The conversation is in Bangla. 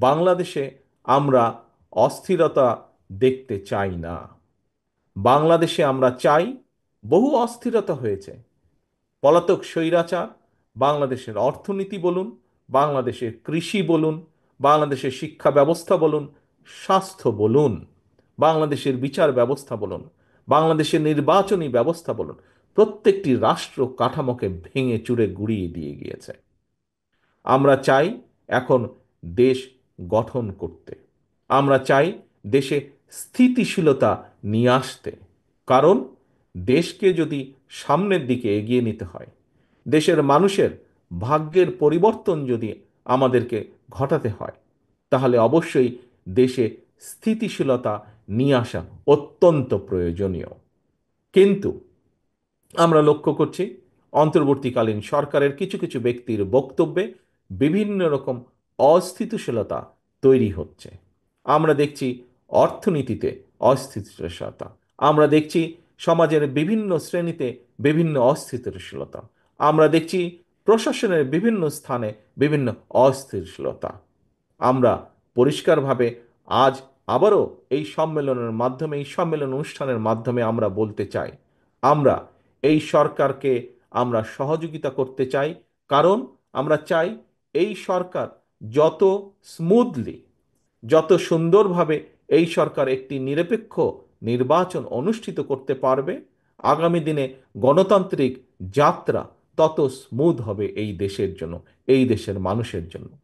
বাংলাদেশে আমরা অস্থিরতা দেখতে চাই না। বাংলাদেশে আমরা চাই, বহু অস্থিরতা হয়েছে, পলাতক স্বৈরাচার, বাংলাদেশের অর্থনীতি বলুন, বাংলাদেশের কৃষি বলুন, বাংলাদেশের শিক্ষা ব্যবস্থা বলুন, স্বাস্থ্য বলুন, বাংলাদেশের বিচার ব্যবস্থা বলুন, বাংলাদেশের নির্বাচনী ব্যবস্থা বলুন, প্রত্যেকটি রাষ্ট্র কাঠামোকে ভেঙে চুরে গুড়িয়ে দিয়ে গিয়েছে। আমরা চাই এখন দেশ গঠন করতে। আমরা চাই দেশে স্থিতিশীলতা নিয়ে আসতে। কারণ দেশকে যদি সামনের দিকে এগিয়ে নিতে হয়, দেশের মানুষের ভাগ্যের পরিবর্তন যদি আমাদেরকে ঘটাতে হয়, তাহলে অবশ্যই দেশে স্থিতিশীলতা নিয়ে আসা অত্যন্ত প্রয়োজনীয়। কিন্তু আমরা লক্ষ্য করছি অন্তর্বর্তীকালীন সরকারের কিছু কিছু ব্যক্তির বক্তব্যে বিভিন্ন রকম অস্থিতিশীলতা তৈরি হচ্ছে। আমরা দেখছি অর্থনীতিতে অস্থিতিশীলতা, আমরা দেখছি সমাজের বিভিন্ন শ্রেণীতে বিভিন্ন অস্থিতিশীলতা, আমরা দেখছি প্রশাসনের বিভিন্ন স্থানে বিভিন্ন অস্থিতিশীলতা। আমরা পরিষ্কারভাবে আজ আবারও এই সম্মেলনের মাধ্যমে, এই সম্মেলন অনুষ্ঠানের মাধ্যমে আমরা বলতে চাই, আমরা এই সরকারকে আমরা সহযোগিতা করতে চাই। কারণ আমরা চাই এই সরকার যত স্মুথলি, যত সুন্দরভাবে এই সরকার একটি নিরপেক্ষ নির্বাচন অনুষ্ঠিত করতে পারবে, আগামী দিনে গণতান্ত্রিক যাত্রা তত স্মুথ হবে এই দেশের জন্য, এই দেশের মানুষের জন্য।